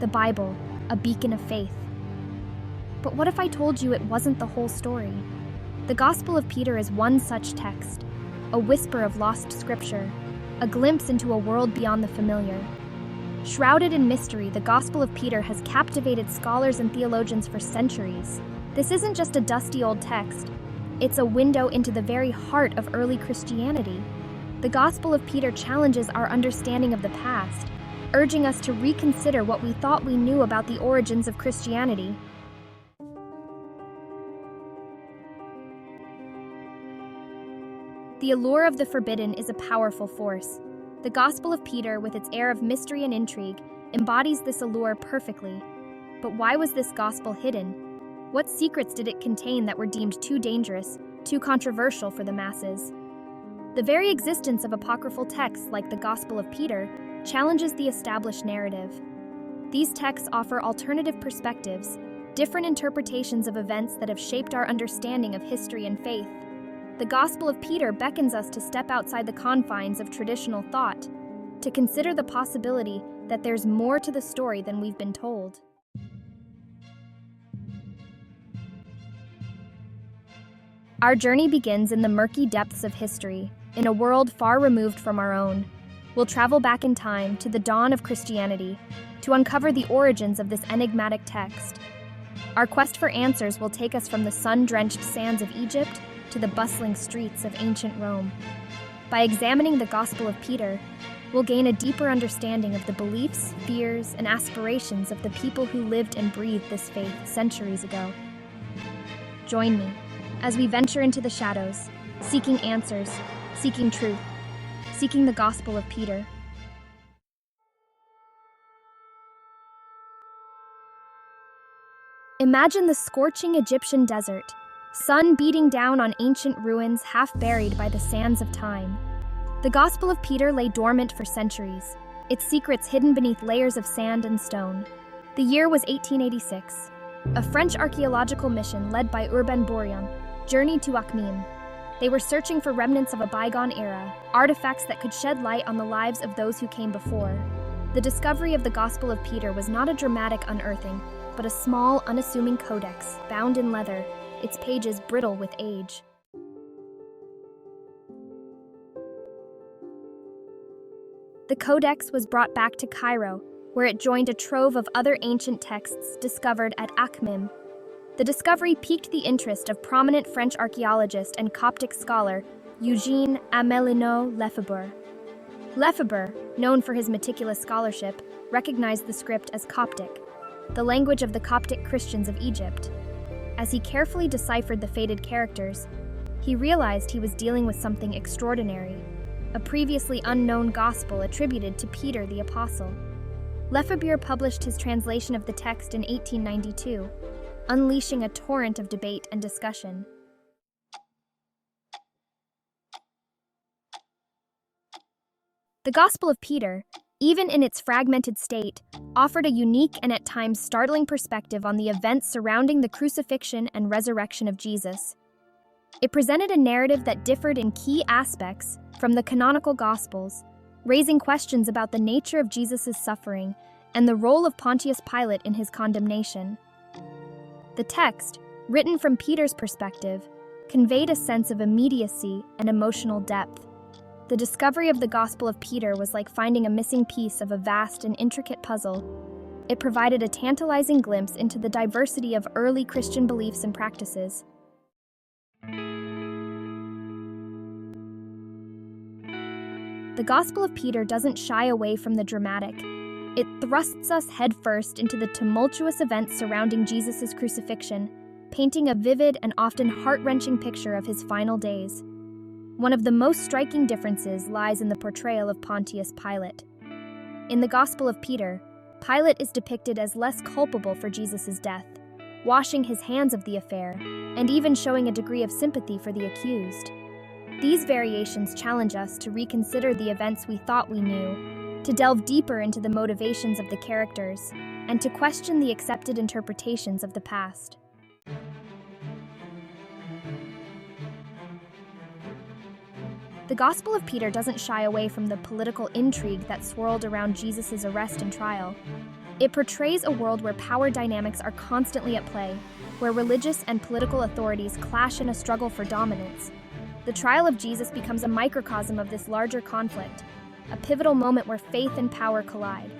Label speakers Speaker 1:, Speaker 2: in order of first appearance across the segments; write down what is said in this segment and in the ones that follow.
Speaker 1: the Bible, a beacon of faith. But what if I told you it wasn't the whole story? The Gospel of Peter is one such text, a whisper of lost scripture, a glimpse into a world beyond the familiar. Shrouded in mystery, the Gospel of Peter has captivated scholars and theologians for centuries. This isn't just a dusty old text, it's a window into the very heart of early Christianity. The Gospel of Peter challenges our understanding of the past, urging us to reconsider what we thought we knew about the origins of Christianity. The allure of the forbidden is a powerful force. The Gospel of Peter, with its air of mystery and intrigue, embodies this allure perfectly. But why was this gospel hidden? What secrets did it contain that were deemed too dangerous, too controversial for the masses? The very existence of apocryphal texts like the Gospel of Peter challenges the established narrative. These texts offer alternative perspectives, different interpretations of events that have shaped our understanding of history and faith. The Gospel of Peter beckons us to step outside the confines of traditional thought, to consider the possibility that there's more to the story than we've been told. Our journey begins in the murky depths of history, in a world far removed from our own. We'll travel back in time to the dawn of Christianity to uncover the origins of this enigmatic text. Our quest for answers will take us from the sun-drenched sands of Egypt to the bustling streets of ancient Rome. By examining the Gospel of Peter, we'll gain a deeper understanding of the beliefs, fears, and aspirations of the people who lived and breathed this faith centuries ago. Join me as we venture into the shadows, seeking answers, seeking truth, seeking the Gospel of Peter. Imagine the scorching Egyptian desert, sun beating down on ancient ruins half buried by the sands of time. The Gospel of Peter lay dormant for centuries, its secrets hidden beneath layers of sand and stone. The year was 1886. A French archaeological mission led by Urbain Bourrion journeyed to Akhmim. They were searching for remnants of a bygone era, artifacts that could shed light on the lives of those who came before. The discovery of the Gospel of Peter was not a dramatic unearthing, but a small, unassuming codex, bound in leather, its pages brittle with age. The codex was brought back to Cairo, where it joined a trove of other ancient texts discovered at Akhmim. The discovery piqued the interest of prominent French archaeologist and Coptic scholar Eugène Amélinot Lefebvre. Lefebvre, known for his meticulous scholarship, recognized the script as Coptic, the language of the Coptic Christians of Egypt. As he carefully deciphered the faded characters, he realized he was dealing with something extraordinary, a previously unknown gospel attributed to Peter the Apostle. Lefebvre published his translation of the text in 1892, unleashing a torrent of debate and discussion. The Gospel of Peter, even in its fragmented state, offered a unique and at times startling perspective on the events surrounding the crucifixion and resurrection of Jesus. It presented a narrative that differed in key aspects from the canonical Gospels, raising questions about the nature of Jesus' suffering and the role of Pontius Pilate in his condemnation. The text, written from Peter's perspective, conveyed a sense of immediacy and emotional depth. The discovery of the Gospel of Peter was like finding a missing piece of a vast and intricate puzzle. It provided a tantalizing glimpse into the diversity of early Christian beliefs and practices. The Gospel of Peter doesn't shy away from the dramatic. It thrusts us headfirst into the tumultuous events surrounding Jesus' crucifixion, painting a vivid and often heart-wrenching picture of his final days. One of the most striking differences lies in the portrayal of Pontius Pilate. In the Gospel of Peter, Pilate is depicted as less culpable for Jesus' death, washing his hands of the affair, and even showing a degree of sympathy for the accused. These variations challenge us to reconsider the events we thought we knew, to delve deeper into the motivations of the characters, and to question the accepted interpretations of the past. The Gospel of Peter doesn't shy away from the political intrigue that swirled around Jesus' arrest and trial. It portrays a world where power dynamics are constantly at play, where religious and political authorities clash in a struggle for dominance. The trial of Jesus becomes a microcosm of this larger conflict, a pivotal moment where faith and power collide.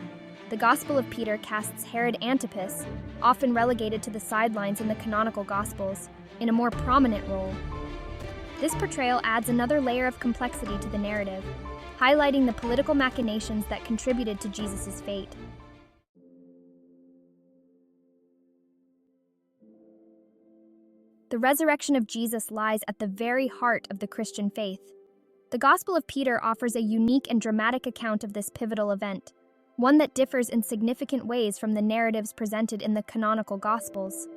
Speaker 1: The Gospel of Peter casts Herod Antipas, often relegated to the sidelines in the canonical Gospels, in a more prominent role. This portrayal adds another layer of complexity to the narrative, highlighting the political machinations that contributed to Jesus' fate. The resurrection of Jesus lies at the very heart of the Christian faith. The Gospel of Peter offers a unique and dramatic account of this pivotal event, one that differs in significant ways from the narratives presented in the canonical Gospels.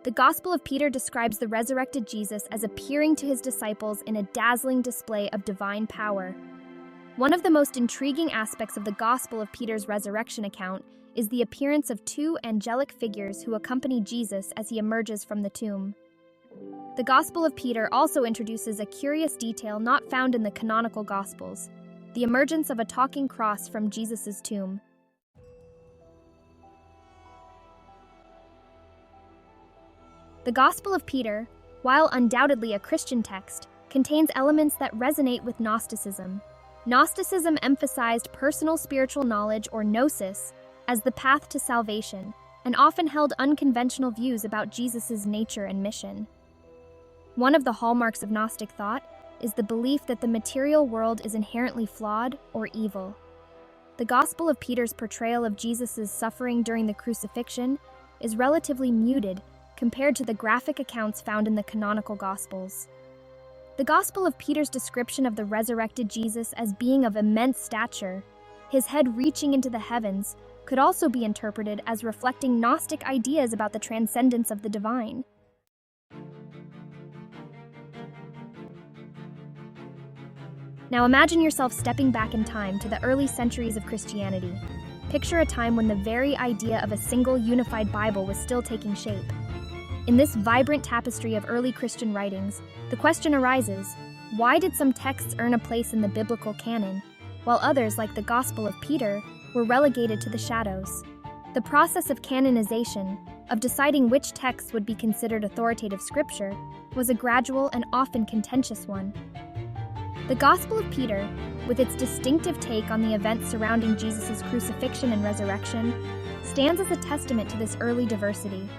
Speaker 1: The Gospel of Peter describes the resurrected Jesus as appearing to his disciples in a dazzling display of divine power. One of the most intriguing aspects of the Gospel of Peter's resurrection account is the appearance of two angelic figures who accompany Jesus as he emerges from the tomb. The Gospel of Peter also introduces a curious detail not found in the canonical Gospels: the emergence of a talking cross from Jesus' tomb. The Gospel of Peter, while undoubtedly a Christian text, contains elements that resonate with Gnosticism. Gnosticism emphasized personal spiritual knowledge, or gnosis, as the path to salvation, and often held unconventional views about Jesus' nature and mission. One of the hallmarks of Gnostic thought is the belief that the material world is inherently flawed or evil. The Gospel of Peter's portrayal of Jesus' suffering during the crucifixion is relatively muted compared to the graphic accounts found in the canonical Gospels. The Gospel of Peter's description of the resurrected Jesus as being of immense stature, his head reaching into the heavens, could also be interpreted as reflecting Gnostic ideas about the transcendence of the divine. Now imagine yourself stepping back in time to the early centuries of Christianity. Picture a time when the very idea of a single unified Bible was still taking shape. In this vibrant tapestry of early Christian writings, the question arises, why did some texts earn a place in the biblical canon, while others, like the Gospel of Peter, were relegated to the shadows? The process of canonization, of deciding which texts would be considered authoritative scripture, was a gradual and often contentious one. The Gospel of Peter, with its distinctive take on the events surrounding Jesus' crucifixion and resurrection, stands as a testament to this early diversity.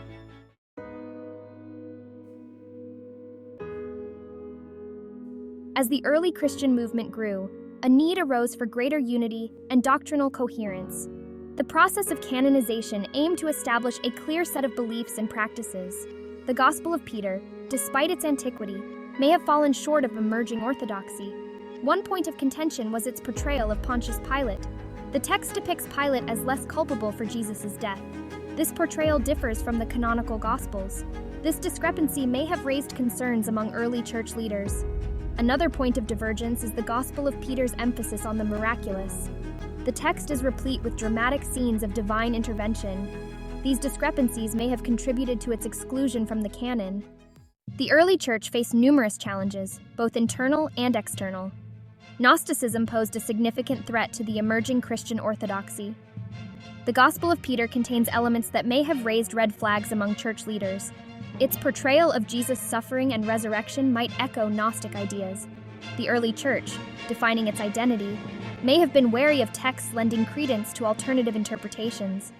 Speaker 1: As the early Christian movement grew, a need arose for greater unity and doctrinal coherence. The process of canonization aimed to establish a clear set of beliefs and practices. The Gospel of Peter, despite its antiquity, may have fallen short of emerging orthodoxy. One point of contention was its portrayal of Pontius Pilate. The text depicts Pilate as less culpable for Jesus' death. This portrayal differs from the canonical Gospels. This discrepancy may have raised concerns among early church leaders. Another point of divergence is the Gospel of Peter's emphasis on the miraculous. The text is replete with dramatic scenes of divine intervention. These discrepancies may have contributed to its exclusion from the canon. The early church faced numerous challenges, both internal and external. Gnosticism posed a significant threat to the emerging Christian orthodoxy. The Gospel of Peter contains elements that may have raised red flags among church leaders. Its portrayal of Jesus' suffering and resurrection might echo Gnostic ideas. The early church, defining its identity, may have been wary of texts lending credence to alternative interpretations.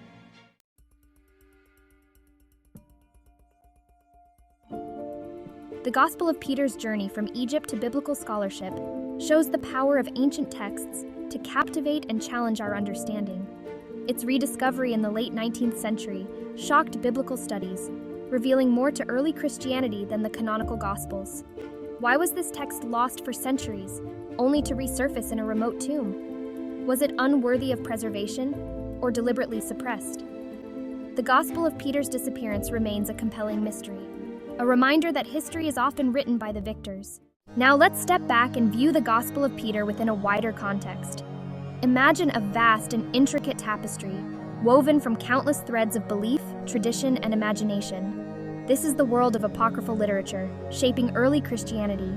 Speaker 1: The Gospel of Peter's journey from Egypt to biblical scholarship shows the power of ancient texts to captivate and challenge our understanding. Its rediscovery in the late 19th century shocked biblical studies, revealing more to early Christianity than the canonical Gospels. Why was this text lost for centuries, only to resurface in a remote tomb? Was it unworthy of preservation, or deliberately suppressed? The Gospel of Peter's disappearance remains a compelling mystery, a reminder that history is often written by the victors. Now let's step back and view the Gospel of Peter within a wider context. Imagine a vast and intricate tapestry, woven from countless threads of belief, tradition, and imagination. This is the world of apocryphal literature, shaping early Christianity.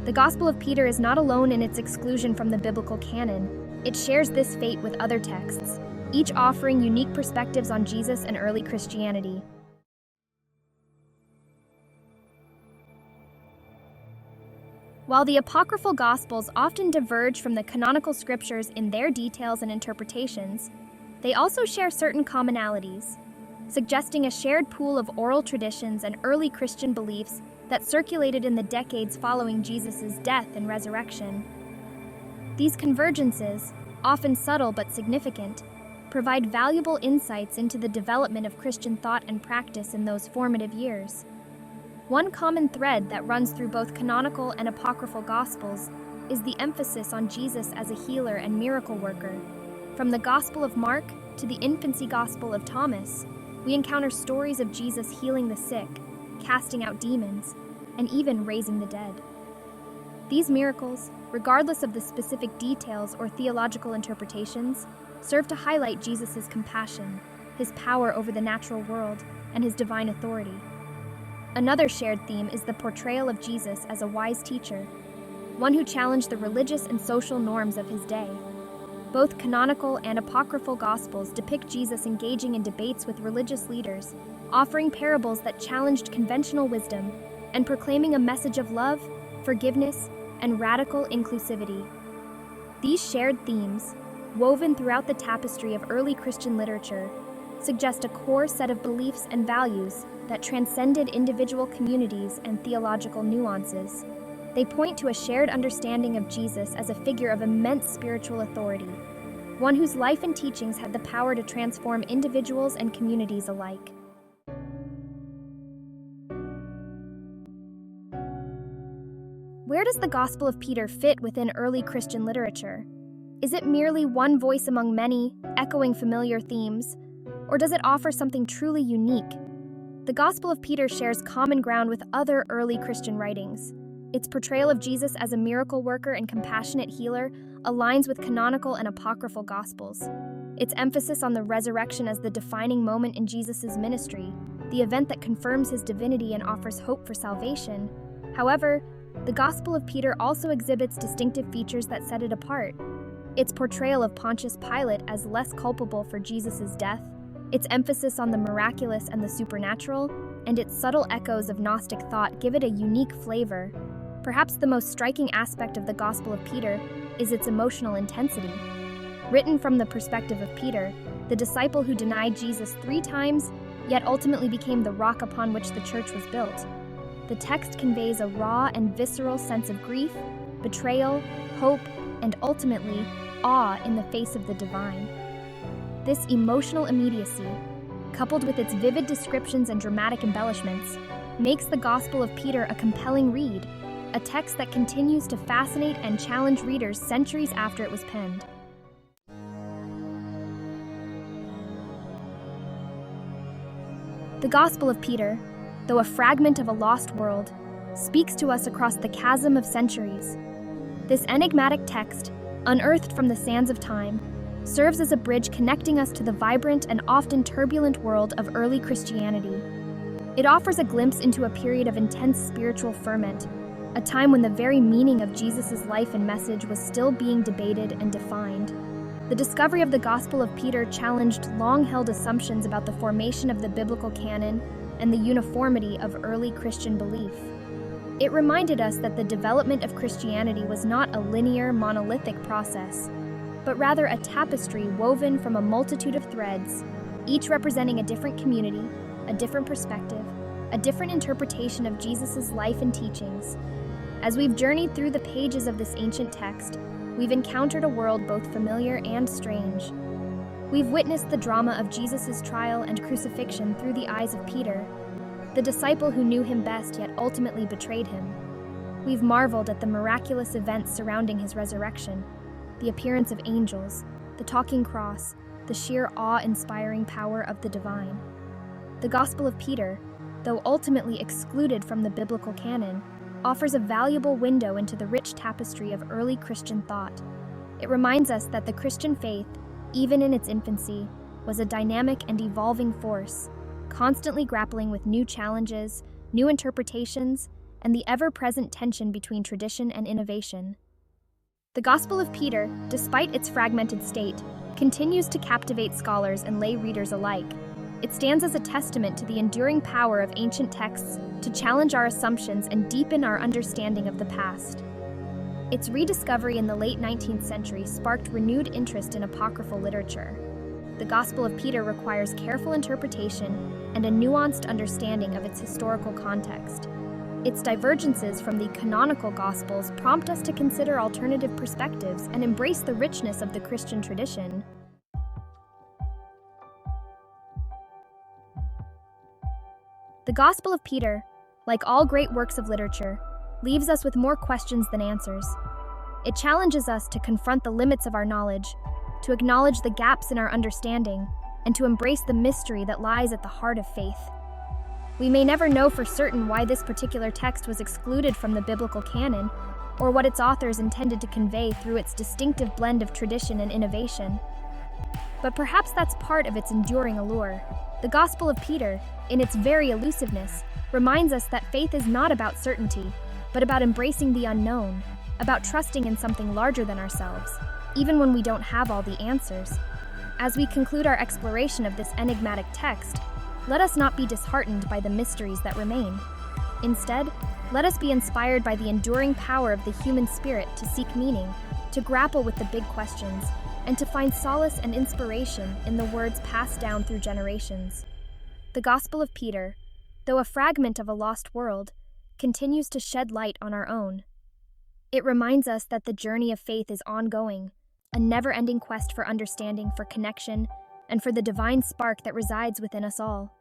Speaker 1: The Gospel of Peter is not alone in its exclusion from the biblical canon. It shares this fate with other texts, each offering unique perspectives on Jesus and early Christianity. While the apocryphal Gospels often diverge from the canonical scriptures in their details and interpretations, they also share certain commonalities, suggesting a shared pool of oral traditions and early Christian beliefs that circulated in the decades following Jesus' death and resurrection. These convergences, often subtle but significant, provide valuable insights into the development of Christian thought and practice in those formative years. One common thread that runs through both canonical and apocryphal Gospels is the emphasis on Jesus as a healer and miracle worker. From the Gospel of Mark to the infancy Gospel of Thomas, we encounter stories of Jesus healing the sick, casting out demons, and even raising the dead. These miracles, regardless of the specific details or theological interpretations, serve to highlight Jesus' compassion, his power over the natural world, and his divine authority. Another shared theme is the portrayal of Jesus as a wise teacher, one who challenged the religious and social norms of his day. Both canonical and apocryphal Gospels depict Jesus engaging in debates with religious leaders, offering parables that challenged conventional wisdom, and proclaiming a message of love, forgiveness, and radical inclusivity. These shared themes, woven throughout the tapestry of early Christian literature, suggest a core set of beliefs and values that transcended individual communities and theological nuances. They point to a shared understanding of Jesus as a figure of immense spiritual authority, one whose life and teachings had the power to transform individuals and communities alike. Where does the Gospel of Peter fit within early Christian literature? Is it merely one voice among many, echoing familiar themes, or does it offer something truly unique? The Gospel of Peter shares common ground with other early Christian writings. Its portrayal of Jesus as a miracle worker and compassionate healer aligns with canonical and apocryphal Gospels. Its emphasis on the resurrection as the defining moment in Jesus' ministry, the event that confirms his divinity and offers hope for salvation. However, the Gospel of Peter also exhibits distinctive features that set it apart. Its portrayal of Pontius Pilate as less culpable for Jesus' death, its emphasis on the miraculous and the supernatural, and its subtle echoes of Gnostic thought give it a unique flavor. Perhaps the most striking aspect of the Gospel of Peter is its emotional intensity. Written from the perspective of Peter, the disciple who denied Jesus 3 times, yet ultimately became the rock upon which the church was built. The text conveys a raw and visceral sense of grief, betrayal, hope, and ultimately, awe in the face of the divine. This emotional immediacy, coupled with its vivid descriptions and dramatic embellishments, makes the Gospel of Peter a compelling read, a text that continues to fascinate and challenge readers centuries after it was penned. The Gospel of Peter, though a fragment of a lost world, speaks to us across the chasm of centuries. This enigmatic text, unearthed from the sands of time, serves as a bridge connecting us to the vibrant and often turbulent world of early Christianity. It offers a glimpse into a period of intense spiritual ferment, a time when the very meaning of Jesus' life and message was still being debated and defined. The discovery of the Gospel of Peter challenged long-held assumptions about the formation of the biblical canon and the uniformity of early Christian belief. It reminded us that the development of Christianity was not a linear, monolithic process, but rather a tapestry woven from a multitude of threads, each representing a different community, a different perspective, a different interpretation of Jesus' life and teachings. As we've journeyed through the pages of this ancient text, we've encountered a world both familiar and strange. We've witnessed the drama of Jesus' trial and crucifixion through the eyes of Peter, the disciple who knew him best yet ultimately betrayed him. We've marveled at the miraculous events surrounding his resurrection, the appearance of angels, the talking cross, the sheer awe-inspiring power of the divine. The Gospel of Peter, though ultimately excluded from the biblical canon, offers a valuable window into the rich tapestry of early Christian thought. It reminds us that the Christian faith, even in its infancy, was a dynamic and evolving force, constantly grappling with new challenges, new interpretations, and the ever-present tension between tradition and innovation. The Gospel of Peter, despite its fragmented state, continues to captivate scholars and lay readers alike. It stands as a testament to the enduring power of ancient texts to challenge our assumptions and deepen our understanding of the past. Its rediscovery in the late 19th century sparked renewed interest in apocryphal literature. The Gospel of Peter requires careful interpretation and a nuanced understanding of its historical context. Its divergences from the canonical Gospels prompt us to consider alternative perspectives and embrace the richness of the Christian tradition. The Gospel of Peter, like all great works of literature, leaves us with more questions than answers. It challenges us to confront the limits of our knowledge, to acknowledge the gaps in our understanding, and to embrace the mystery that lies at the heart of faith. We may never know for certain why this particular text was excluded from the biblical canon, or what its authors intended to convey through its distinctive blend of tradition and innovation. But perhaps that's part of its enduring allure. The Gospel of Peter, in its very elusiveness, reminds us that faith is not about certainty, but about embracing the unknown, about trusting in something larger than ourselves, even when we don't have all the answers. As we conclude our exploration of this enigmatic text, let us not be disheartened by the mysteries that remain. Instead, let us be inspired by the enduring power of the human spirit to seek meaning, to grapple with the big questions, and to find solace and inspiration in the words passed down through generations. The Gospel of Peter, though a fragment of a lost world, continues to shed light on our own. It reminds us that the journey of faith is ongoing, a never-ending quest for understanding, for connection, and for the divine spark that resides within us all.